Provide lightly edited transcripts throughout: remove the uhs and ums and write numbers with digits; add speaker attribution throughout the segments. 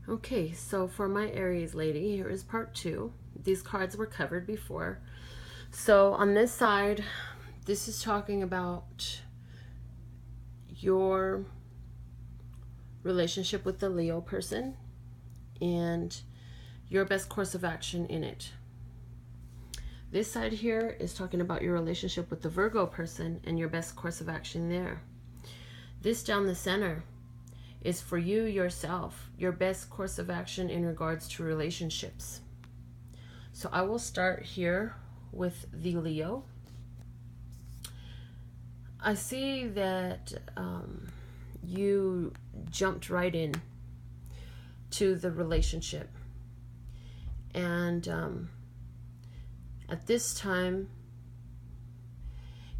Speaker 1: Okay, so for my Aries lady, here is part 2. These cards were covered before. So on this side, this is talking about your relationship with the Leo person and your best course of action in it. This side here is talking about your relationship with the Virgo person and your best course of action there. This down the center is for you yourself, your best course of action in regards to relationships. So I will start here with the Leo. I see that you jumped right in to the relationship, and at this time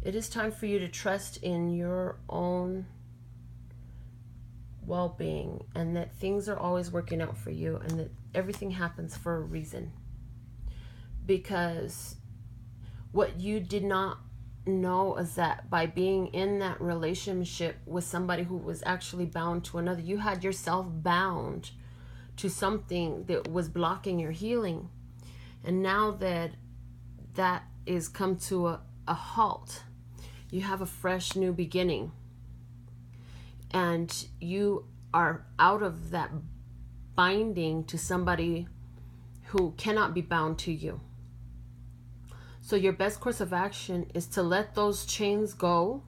Speaker 1: it is time for you to trust in your own well-being, and that things are always working out for you, and that everything happens for a reason. Because what you did not know is that by being in that relationship with somebody who was actually bound to another, you had yourself bound to something that was blocking your healing. And now that that is come to a halt, you have a fresh new beginning, and you are out of that binding to somebody who cannot be bound to you. So your best course of action is to let those chains go,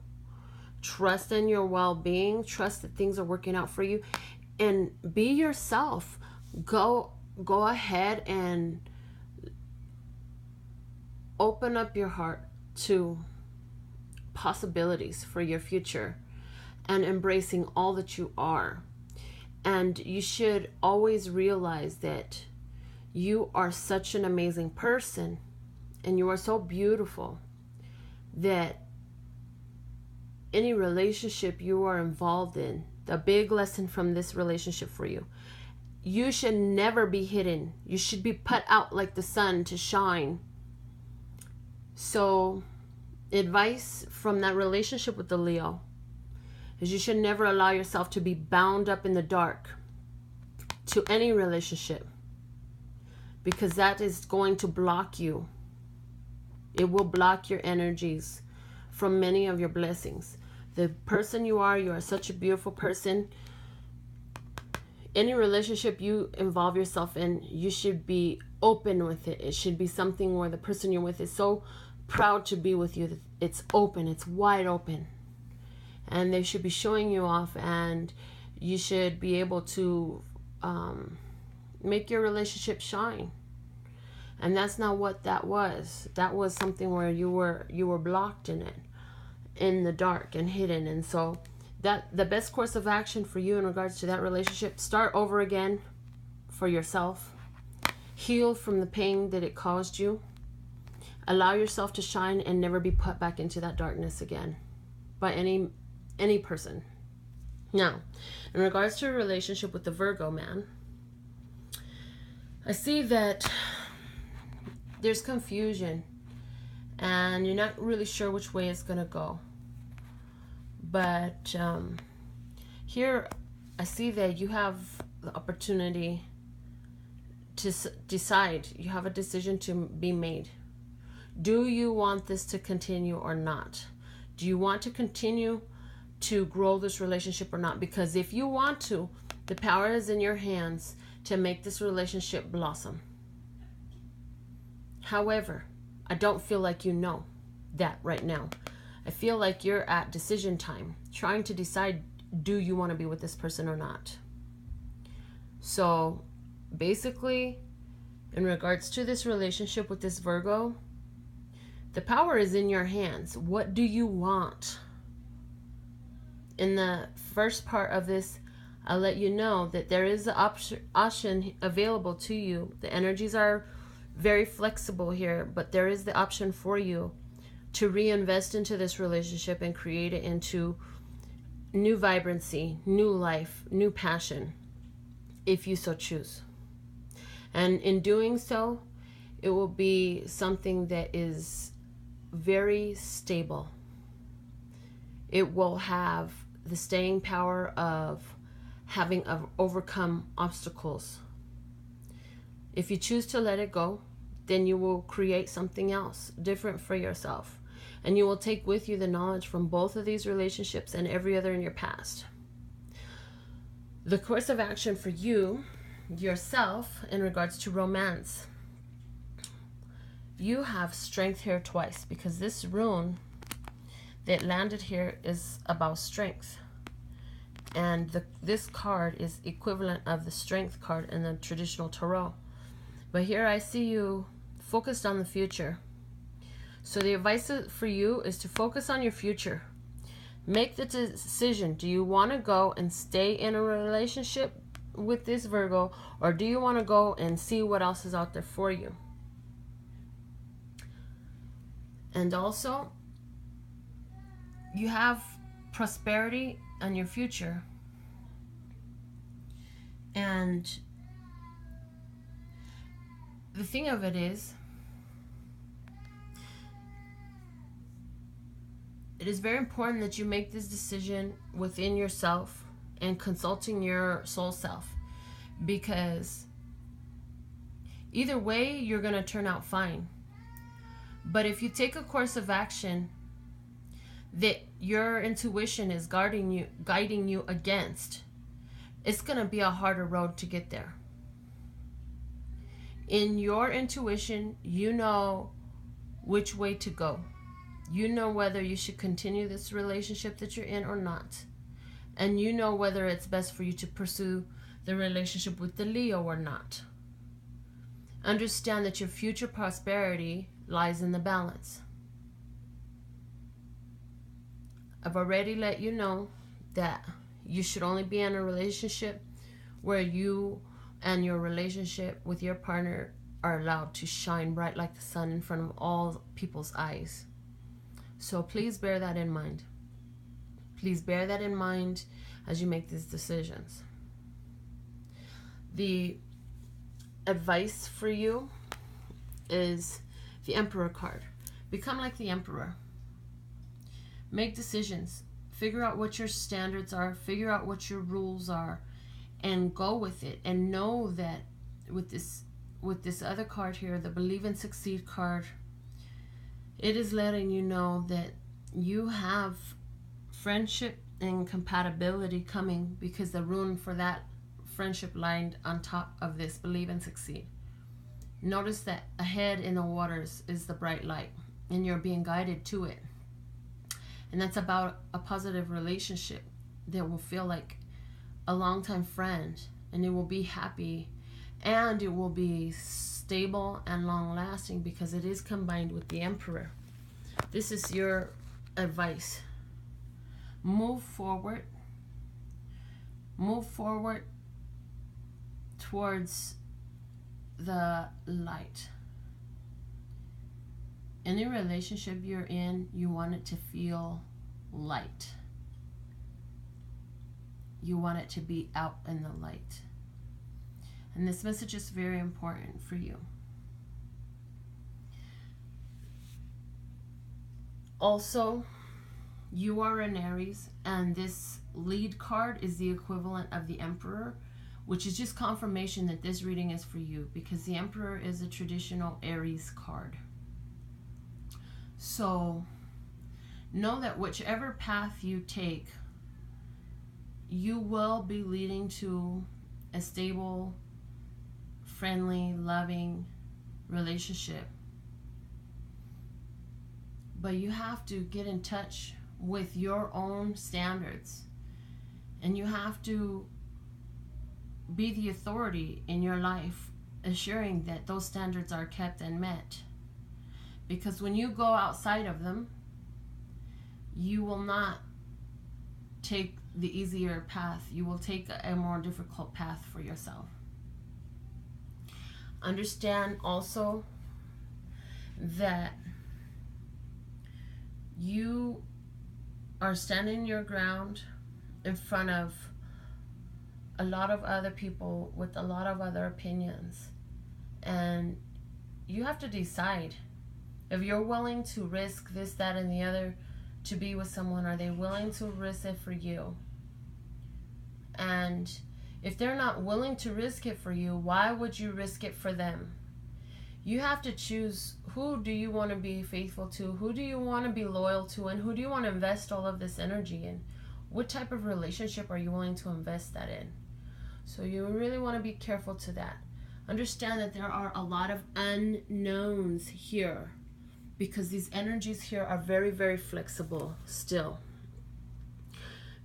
Speaker 1: trust in your well-being, trust that things are working out for you, and be yourself. Go ahead and open up your heart to possibilities for your future and embracing all that you are. And you should always realize that you are such an amazing person and you are so beautiful that any relationship you are involved in, the big lesson from this relationship for you, you should never be hidden. You should be put out like the sun to shine. So advice from that relationship with the Leo is you should never allow yourself to be bound up in the dark to any relationship, because that is going to block you. It will block your energies from many of your blessings. The person you are such a beautiful person. Any relationship you involve yourself in, you should be open with it. It should be something where the person you're with is so proud to be with you that it's open, it's wide open. And they should be showing you off, and you should be able to make your relationship shine. And that's not what that was. That was something where you were blocked in it, in the dark and hidden. And so that the best course of action for you in regards to that relationship, start over again for yourself. Heal from the pain that it caused you. Allow yourself to shine and never be put back into that darkness again by any person. Now, in regards to a relationship with the Virgo man, I see that there's confusion and you're not really sure which way it's going to go. But here I see that you have the opportunity to decide. You have a decision to be made. Do you want this to continue or not? Do you want to continue to grow this relationship or not? Because if you want to, the power is in your hands to make this relationship blossom. However, I don't feel like you know that right now. I feel like you're at decision time, trying to decide, do you want to be with this person or not? So basically, in regards to this relationship with this Virgo, the power is in your hands. What do you want? In the first part of this, I'll let you know that there is an option available to you. The energies are very flexible here, but there is the option for you to reinvest into this relationship and create it into new vibrancy, new life, new passion, if you so choose. And in doing so, it will be something that is very stable. It will have the staying power of having overcome obstacles. If you choose to let it go, then you will create something else different for yourself. And you will take with you the knowledge from both of these relationships and every other in your past. The course of action for you, yourself, in regards to romance, you have strength here twice, because this rune that landed here is about strength. And this card is equivalent of the strength card in the traditional tarot. But here I see you focused on the future. So the advice for you is to focus on your future. Make the decision. Do you want to go and stay in a relationship with this Virgo, or do you want to go and see what else is out there for you? And also, you have prosperity in your future. And the thing of it is, it is very important that you make this decision within yourself and consulting your soul self, because either way you're going to turn out fine. But if you take a course of action that your intuition is guiding you against, it's going to be a harder road to get there. In your intuition, you know which way to go. You know whether you should continue this relationship that you're in or not. And you know whether it's best for you to pursue the relationship with the Leo or not. Understand that your future prosperity lies in the balance. I've already let you know that you should only be in a relationship where you and your relationship with your partner are allowed to shine bright like the sun in front of all people's eyes. So please bear that in mind. Please bear that in mind as you make these decisions. The advice for you is the Emperor card. Become like the Emperor. Make decisions. Figure out what your standards are. Figure out what your rules are. And go with it. And know that with this other card here, the Believe and Succeed card, it is letting you know that you have friendship and compatibility coming, because the rune for that friendship lined on top of this Believe and Succeed. Notice that ahead in the waters is the bright light, and you're being guided to it. And that's about a positive relationship that will feel like a longtime friend, and it will be happy, and it will be stable and long-lasting, because it is combined with the Emperor. This is your advice. Move forward. Move forward towards the light. Any relationship you're in, you want it to feel light. You want it to be out in the light. And this message is very important for you. Also, you are an Aries, and this lead card is the equivalent of the Emperor, which is just confirmation that this reading is for you, because the Emperor is a traditional Aries card. So know that whichever path you take, you will be leading to a stable, friendly, loving relationship. But you have to get in touch with your own standards, and you have to be the authority in your life, assuring that those standards are kept and met. Because when you go outside of them, you will not take the easier path. You will take a more difficult path for yourself. Understand also that you are standing your ground in front of a lot of other people with a lot of other opinions, and you have to decide if you're willing to risk this, that, and the other to be with someone. Are they willing to risk it for you? And if they're not willing to risk it for you, why would you risk it for them? You have to choose, who do you want to be faithful to? Who do you want to be loyal to? And who do you want to invest all of this energy in? What type of relationship are you willing to invest that in? So you really want to be careful to that. Understand that there are a lot of unknowns here, because these energies here are very, very flexible still.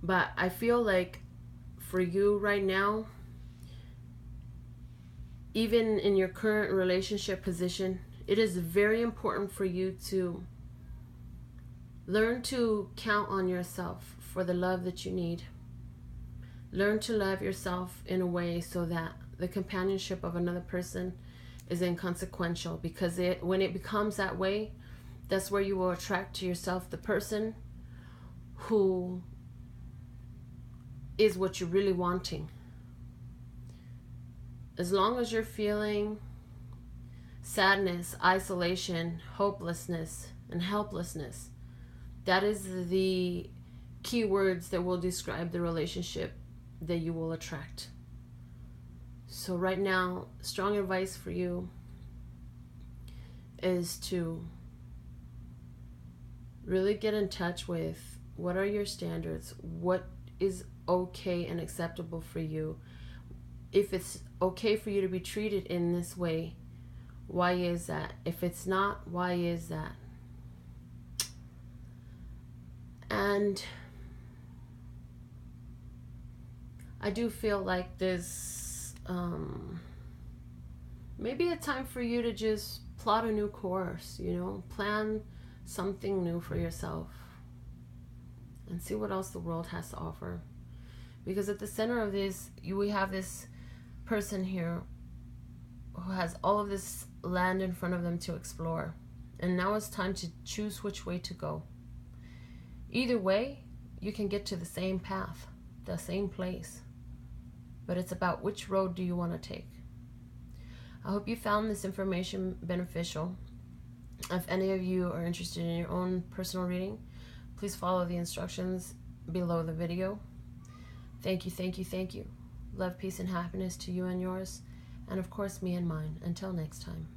Speaker 1: But I feel like for you right now, even in your current relationship position, it is very important for you to learn to count on yourself for the love that you need. Learn to love yourself in a way so that the companionship of another person is inconsequential, because when it becomes that way, that's where you will attract to yourself the person who is what you're really wanting. As long as you're feeling sadness, isolation, hopelessness, and helplessness, that is the key words that will describe the relationship that you will attract. So right now, strong advice for you is to really get in touch with what are your standards, what is okay and acceptable for you. If it's okay for you to be treated in this way, why is that? If it's not, why is that? And I do feel like there's maybe a time for you to just plot a new course, plan something new for yourself and see what else the world has to offer. Because at the center of this, we have this person here who has all of this land in front of them to explore. And now it's time to choose which way to go. Either way, you can get to the same path, the same place. But it's about which road do you want to take. I hope you found this information beneficial. If any of you are interested in your own personal reading, please follow the instructions below the video. Thank you, thank you, thank you. Love, peace, and happiness to you and yours, and of course me and mine. Until next time.